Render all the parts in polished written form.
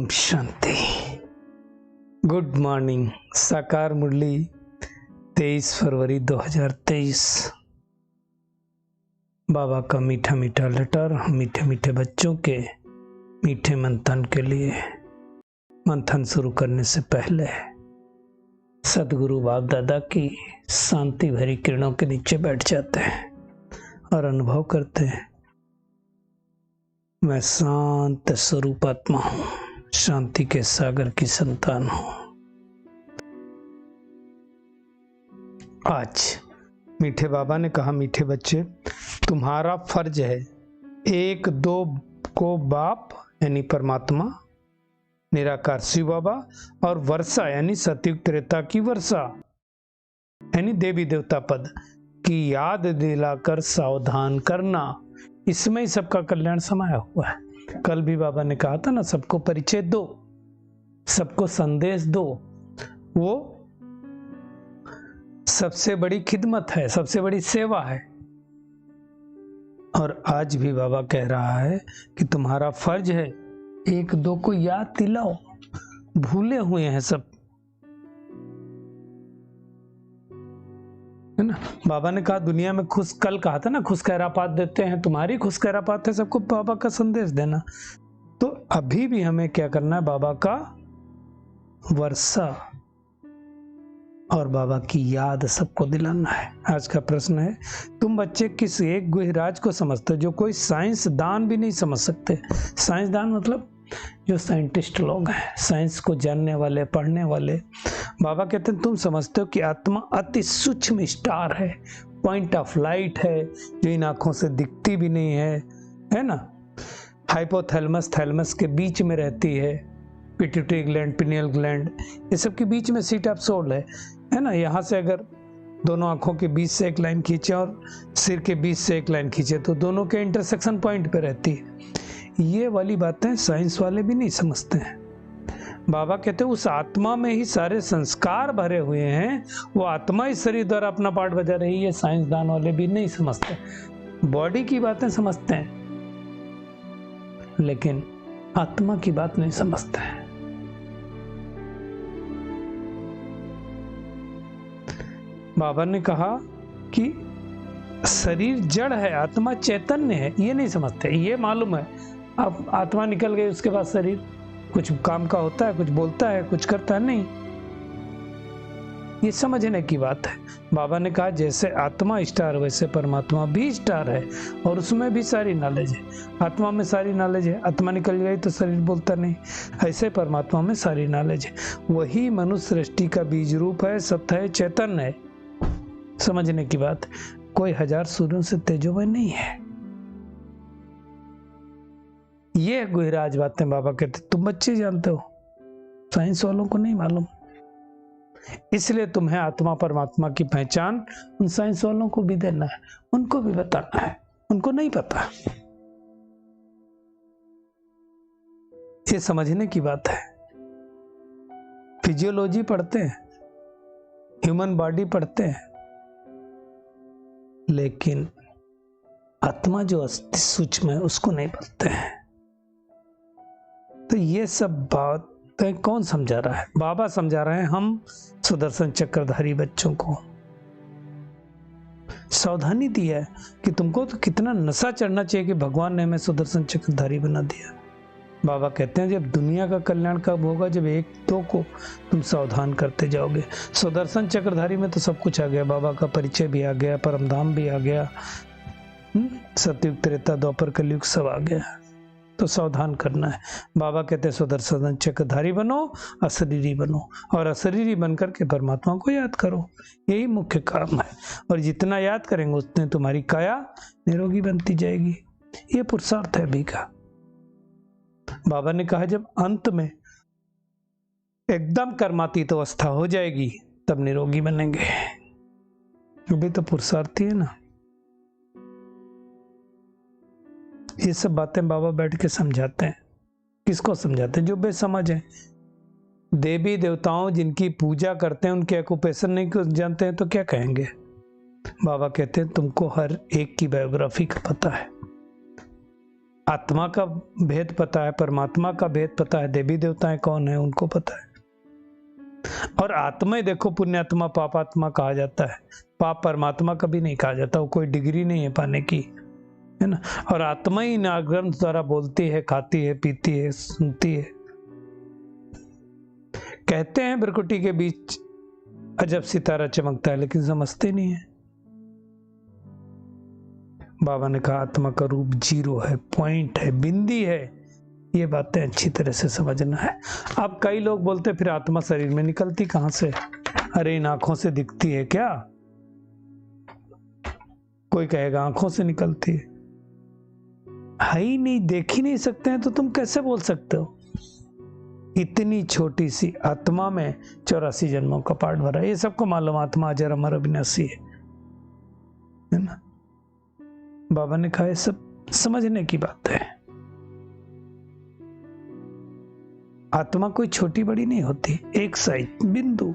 Om Shanti. Good morning. साकार मुरली 23 फरवरी 2023। बाबा का मीठा मीठा लेटर मीठे मीठे बच्चों के मीठे मंथन के लिए। मंथन शुरू करने से पहले सदगुरु बाप दादा की शांति भरी किरणों के नीचे बैठ जाते हैं और अनुभव करते हैं, मैं शांत स्वरूप आत्मा हूँ, शांति के सागर की संतान हूँ। आज मीठे बाबा ने कहा, मीठे बच्चे, तुम्हारा फर्ज है एक दो को बाप यानी परमात्मा, निराकार शिव बाबा और वर्षा यानी सतयुग त्रेता की वर्षा यानी देवी देवता पद की याद दिलाकर सावधान करना। इसमें ही सबका कल्याण समाया हुआ है। कल भी बाबा ने कहा था ना, सबको परिचय दो, सबको संदेश दो, वो सबसे बड़ी खिदमत है, सबसे बड़ी सेवा है। और आज भी बाबा कह रहा है कि तुम्हारा फर्ज है एक दो को याद दिलाओ, भूले हुए हैं सब, है ना। बाबा ने कहा दुनिया में खुश, कल कहा था ना, खुशखैरापात देते हैं, तुम्हारी खुशखैरापात है सबको बाबा का संदेश देना। तो अभी भी हमें क्या करना है, बाबा का वर्षा और बाबा की याद सबको दिलाना है। आज का प्रश्न है, तुम बच्चे किस एक गुहिराज को समझते हो जो कोई साइंसदान भी नहीं समझ सकते। साइंसदान मतलब जो साइंटिस्ट लोग हैं, साइंस को जानने वाले, पढ़ने वाले। बाबा कहते हैं तुम समझते हो कि आत्मा अति सूक्ष्म स्टार है, पॉइंट ऑफ लाइट है, जो इन आंखों से दिखती भी नहीं है ना। हाइपोथैलेमस थैलेमस के बीच में रहती है, पिट्यूटरी ग्लैंड, पिनियल ग्लैंड, ये सब के बीच में सीट ऑफ सोल है ना। यहाँ से अगर दोनों आंखों के बीच से एक लाइन खींचे और सिर के बीच से एक लाइन खींचे तो दोनों के इंटरसेक्शन पॉइंट पे रहती है। ये वाली बातें साइंस वाले भी नहीं समझते हैं। बाबा कहते हैं उस आत्मा में ही सारे संस्कार भरे हुए हैं, वो आत्मा इस शरीर द्वारा अपना पार्ट बजा रही है। साइंसदान वाले भी नहीं समझते, बॉडी की बातें समझते हैं लेकिन आत्मा की बात नहीं समझते हैं। बाबा ने कहा कि शरीर जड़ है, आत्मा चैतन्य है, ये नहीं समझते। ये मालूम है अब आत्मा निकल गई, उसके बाद शरीर कुछ काम का होता है, कुछ बोलता है, कुछ करता है, नहीं। ये समझने की बात है। बाबा ने कहा जैसे आत्मा स्टार वैसे परमात्मा भी स्टार है और उसमें भी सारी नॉलेज है। आत्मा में सारी नॉलेज है, आत्मा निकल गई तो शरीर बोलता नहीं, ऐसे परमात्मा में सारी नॉलेज है। वही मनुष्य सृष्टि का बीज रूप है, सत्य है, चैतन्य है। समझने की बात, कोई हजार सूर्यों से तेजोमय नहीं है। ये गुहिराज बातें बाबा कहते तुम बच्चे जानते हो, साइंस वालों को नहीं मालूम। इसलिए तुम्हें आत्मा परमात्मा की पहचान उन साइंस वालों को भी देना है, उनको भी बताना है, उनको नहीं पता। ये समझने की बात है। फिजियोलॉजी पढ़ते हैं, ह्यूमन बॉडी पढ़ते हैं, लेकिन आत्मा जो अति सूक्ष्म है उसको नहीं पढ़ते हैं। तो ये सब बातें कौन समझा रहा है? बाबा समझा रहे हैं हम सुदर्शन चक्रधारी बच्चों को। सावधानी दी है कि तुमको तो कितना नशा चढ़ना चाहिए कि भगवान ने हमें सुदर्शन चक्रधारी बना दिया। बाबा कहते हैं जब दुनिया का कल्याण कब होगा, जब एक दो को तुम सावधान करते जाओगे। सुदर्शन चक्रधारी में तो सब कुछ आ गया, बाबा का परिचय भी आ गया, परमधाम भी आ गया, सतयुग त्रेता द्वापर कलयुग सब आ गया। तो सावधान करना है। बाबा कहते हैं सुदर्शन चक्रधारी बनो, अशरीरी बनो, और अशरीरी बनकर के परमात्मा को याद करो। यही मुख्य काम है। और जितना याद करेंगे उतने तुम्हारी काया निरोगी बनती जाएगी। ये पुरुषार्थ है अभी का। बाबा ने कहा जब अंत में एकदम कर्मातीत अवस्था हो जाएगी तब निरोगी बनेंगे। अभी तो पुरुषार्थी है ना। ये सब बातें बाबा बैठ के समझाते हैं। किसको समझाते हैं? जो बेसमझ है। देवी देवताओं जिनकी पूजा करते हैं उनके ऑक्यूपेशन नहीं जानते हैं तो क्या कहेंगे? बाबा कहते हैं तुमको हर एक की बायोग्राफी का पता है। आत्मा का भेद पता है, परमात्मा का भेद पता है, देवी देवताएं कौन है उनको पता है। और आत्मा ही देखो पुण्यात्मा पापात्मा कहा जाता है, पाप परमात्मा कभी नहीं कहा जाता, वो कोई डिग्री नहीं है पाने की, है ना। और आत्मा ही ग्रंथ द्वारा बोलती है, खाती है, पीती है, सुनती है। कहते हैं भ्रकुटी के बीच अजब सितारा चमकता है, लेकिन समझते नहीं है। बाबा ने कहा आत्मा का रूप जीरो है, पॉइंट है, बिंदी है। ये बातें अच्छी तरह से समझना है। अब कई लोग बोलते फिर आत्मा शरीर में निकलती कहां से? अरे इन आंखों से दिखती है क्या? कोई कहेगा आंखों से निकलती है ही नहीं, देख ही नहीं सकते हैं तो तुम कैसे बोल सकते हो? इतनी छोटी सी आत्मा में 84 जन्मों का पार्ट भरा है। ये सबको मालूम, आत्मा अजर अमर अविनाशी है ना। बाबा ने कहा ये सब समझने की बात है। आत्मा कोई छोटी बड़ी नहीं होती, एक साइज बिंदु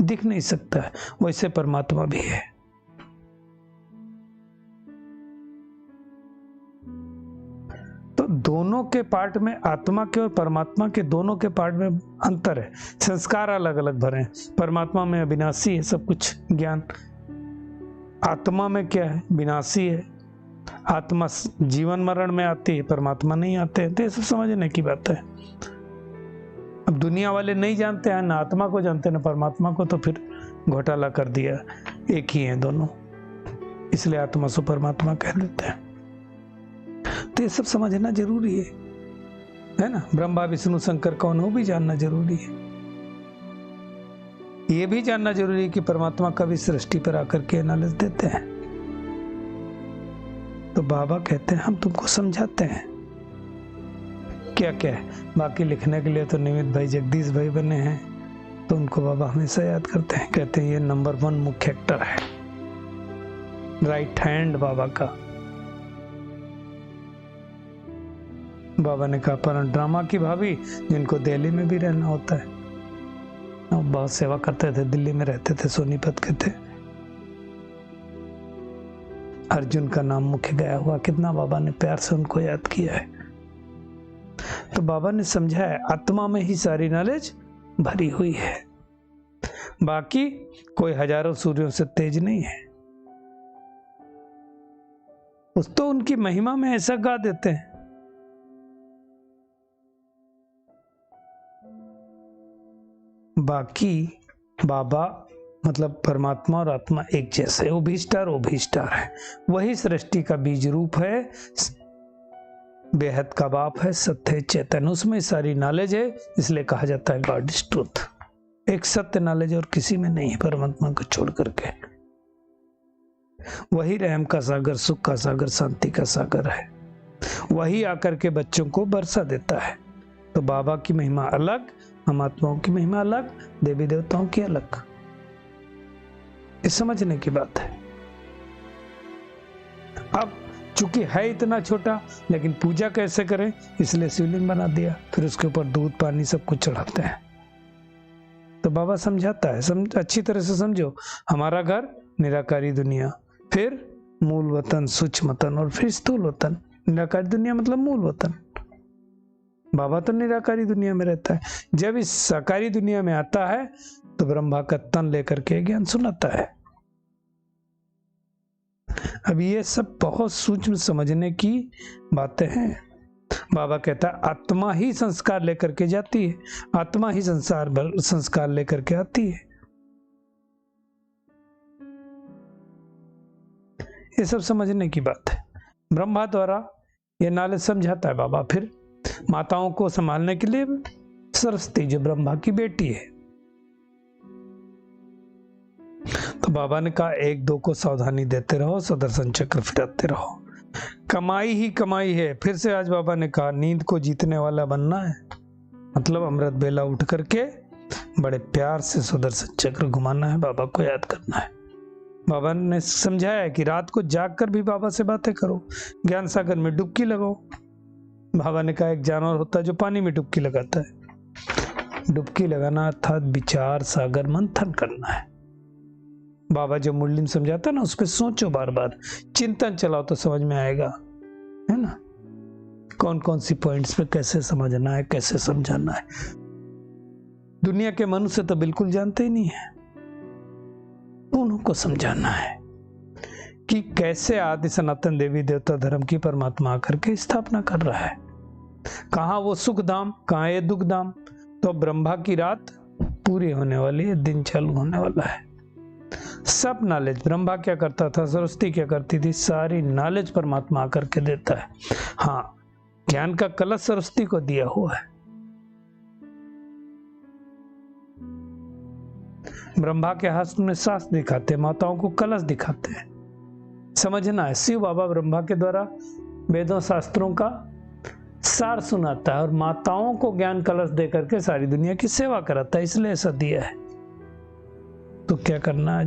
दिख नहीं सकता है, वैसे परमात्मा भी है। तो दोनों के पार्ट में, आत्मा के और परमात्मा के दोनों के पार्ट में अंतर है। संस्कार अलग अलग भरे हैं। परमात्मा में अविनाशी है सब कुछ ज्ञान, आत्मा में क्या है? विनाशी है। आत्मा जीवन मरण में आती है, परमात्मा नहीं आते हैं। तो ये सब समझने की बात है। अब दुनिया वाले नहीं जानते हैं, ना आत्मा को जानते हैं ना परमात्मा को, तो फिर घोटाला कर दिया, एक ही है दोनों, इसलिए आत्मा से परमात्मा कह देते हैं। तो ये सब समझना जरूरी है ना। ब्रह्मा विष्णु शंकर कौन हो भी जानना जरूरी है। ये भी जानना जरूरी है कि परमात्मा कभी सृष्टि पर आकर के नॉलेज देते हैं। तो बाबा कहते हैं हम तुमको समझाते हैं क्या क्या है। बाकी लिखने के लिए तो निमित भाई जगदीश भाई बने हैं, तो उनको बाबा हमेशा याद करते हैं। कहते हैं ये नंबर 1 मुख्य एक्टर है, राइट हैंड बाबा का। बाबा ने कहा पर ड्रामा की भाभी जिनको दिल्ली में भी रहना होता है, बहुत सेवा करते थे, दिल्ली में रहते थे, सोनीपत के थे। अर्जुन का नाम मुख्य गया हुआ, कितना बाबा ने प्यार से उनको याद किया है। तो बाबा ने समझा है आत्मा में ही सारी नॉलेज भरी हुई है, बाकी कोई हजारों सूर्यों से तेज नहीं है। उस तो उनकी महिमा में ऐसा गा देते हैं। बाकी बाबा मतलब परमात्मा और आत्मा एक जैसे, ओभिष्टार है, वही सृष्टि का बीज रूप है, बेहद का बाप है, सत्य चेतन, उसमें सारी नॉलेज है, इसलिए कहा जाता है गॉड इज ट्रूथ। एक सत्य नॉलेज और किसी में नहीं है परमात्मा को छोड़ करके। वही रहम का सागर, सुख का सागर, शांति का सागर है, वही आकर के बच्चों को बरसा देता है। तो बाबा की महिमा अलग, हम आत्माओं की महिमा अलग, देवी देवताओं की अलग। इस समझने की बात है। अब चूंकि है इतना छोटा, लेकिन पूजा कैसे करें, इसलिए शिवलिंग बना दिया, फिर उसके ऊपर दूध पानी सब कुछ चढ़ाते हैं। तो बाबा समझाता है, अच्छी तरह से समझो। हमारा घर निराकारी दुनिया, फिर मूल वतन, सूक्ष्म वतन, और फिर स्थूल वतन। निराकारी दुनिया मतलब मूल वतन। बाबा तो निराकारी दुनिया में रहता है। जब इस साकारी दुनिया में आता है तो ब्रह्मा का तन लेकर के ज्ञान सुनाता है। अब ये सब बहुत सूक्ष्म समझने की बातें हैं। बाबा कहता है आत्मा ही संस्कार लेकर के जाती है, आत्मा ही संस्कार लेकर के आती है। ये सब समझने की बात है। ब्रह्मा द्वारा ये नॉलेज समझाता है बाबा। फिर माताओं को संभालने के लिए सरस्वती जो ब्रह्मा की बेटी है, तो बाबा ने कहा 1-2 को सावधानी देते रहो, सुदर्शन चक्र फिराते रहो, कमाई ही कमाई है। फिर से आज बाबा ने कहा नींद को जीतने वाला बनना है, मतलब अमृत बेला उठ करके बड़े प्यार से सुदर्शन चक्र घुमाना है, बाबा को याद करना है। बाबा ने समझाया कि रात को जाग कर भी बाबा से बातें करो, ज्ञान सागर में डुबकी लगाओ। बाबा ने कहा एक जानवर होता है जो पानी में डुबकी लगाता है। डुबकी लगाना अर्थात विचार सागर मंथन करना है। बाबा जो मुरली समझाता है ना, उस पर सोचो, बार बार चिंतन चलाओ तो समझ में आएगा, है ना। कौन कौन सी पॉइंट्स पे कैसे समझना है, कैसे समझाना है। दुनिया के मनुष्य तो बिल्कुल जानते ही नहीं है। उनको समझाना है कि कैसे आदि सनातन देवी देवता धर्म की परमात्मा आकर के स्थापना कर रहा है। कहाँ वो सुख धाम, कहाँ ये दुख धाम। तो ब्रह्मा की रात पूरी होने वाली है, दिन चालू होने वाला है। सब नॉलेज ब्रह्मा क्या करता था, सरस्वती क्या करती थी, सारी नॉलेज परमात्मा आकर के देता है। हाँ, ज्ञान का कलश सरस्वती को दिया हुआ है। ब्रह्मा के हस्त में सास दिखाते, माताओं को कलश दिखाते हैं। समझना है, शिव बाबा ब्रह्मा के द्वारा वेदों शास्त्रों का सार सुनाता है और माताओं को ज्ञान कलश दे करके सारी दुनिया की सेवा कराता है, इसलिए ऐसा दिया है। तो क्या करना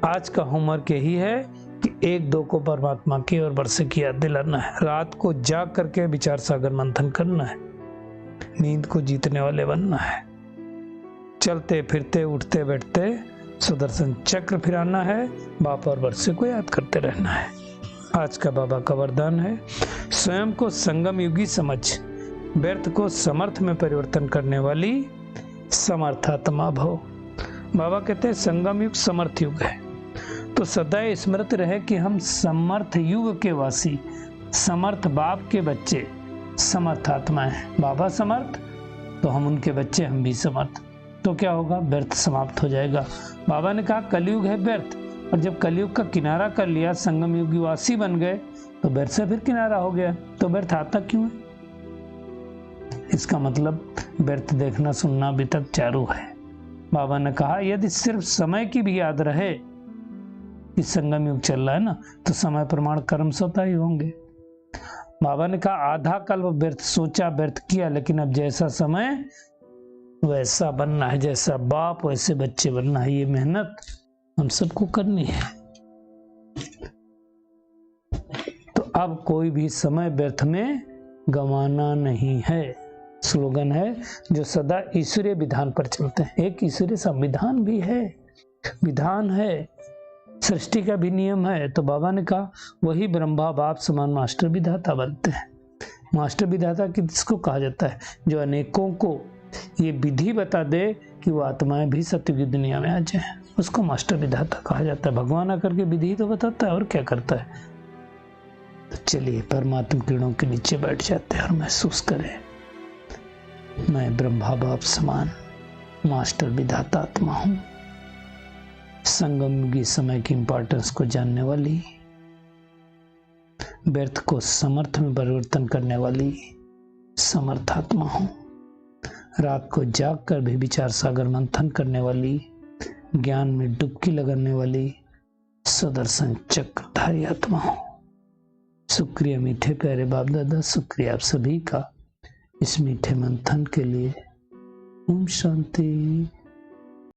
आज का होमवर्क यही है कि 1-2 को परमात्मा की और वर्षे की याद दिलाना है। रात को जाग करके विचार सागर मंथन करना है। नींद को जीतने वाले बनना है। चलते फिरते उठते बैठते सुदर्शन चक्र फिराना है। बाप और वर्षे को याद करते रहना है। आज का बाबा का वरदान है, स्वयं को संगम युगी समझ, व्यर्थ को समर्थ में परिवर्तन करने वाली समर्थात्मा भव। बाबा कहते हैं संगम युग समर्थ युग है, तो सदा स्मृत रहे कि हम समर्थ युग के वासी, समर्थ बाप के बच्चे, समर्थात्मा है। बाबा समर्थ तो हम उनके बच्चे, हम भी समर्थ। तो क्या होगा, व्यर्थ समाप्त हो जाएगा। बाबा ने कहा कलयुग है व्यर्थ, और जब कलयुग का किनारा कर लिया, संगम युगी वासी बन गए, तो व्यर्थ से फिर किनारा हो गया। तो व्यर्थ आता क्यों है? इसका मतलब व्यर्थ देखना सुनना अभी तक चालू है। बाबा ने कहा यदि सिर्फ समय की भी याद रहे कि संगम युग चल रहा है ना, तो समय प्रमाण कर्म स्वतः ही होंगे। बाबा ने कहा आधा कल्प व्यर्थ सोचा, व्यर्थ किया, लेकिन अब जैसा समय वैसा बनना है, जैसा बाप वैसे बच्चे बनना है। ये मेहनत हम सबको करनी है। तो अब कोई भी समय व्यर्थ में गंवाना नहीं है। स्लोगन है जो सदा ईश्वरीय विधान पर चलते हैं। एक ईश्वरीय संविधान भी है, विधान है, सृष्टि का भी नियम है। तो बाबा ने कहा वही ब्रह्मा बाप समान मास्टर विधाता बनते हैं। मास्टर विधाता किसको कहा जाता है? जो अनेकों को ये विधि बता दे कि वो आत्माएं भी सत्य की दुनिया में आ जाए, उसको मास्टर विधाता कहा जाता है। भगवान आकर के विधि तो बताता है और क्या करता है। तो चलिए परमात्मा किरणों के नीचे बैठ जाते हैं और महसूस करें, मैं ब्रह्मा बाप समान मास्टर विधाता आत्मा हूं, संगम युगी समय की इंपॉर्टेंस को जानने वाली, व्यर्थ को समर्थ में परिवर्तन करने वाली समर्थात्मा हूं, रात को जाग कर भी विचार सागर मंथन करने वाली, ज्ञान में डुबकी लगाने वाली सुदर्शन चक्रधारी आत्मा हूं। शुक्रिया मीठे प्यारे बाप दादा, शुक्रिया आप सभी का इस मीठे मंथन के लिए। ओम शांति।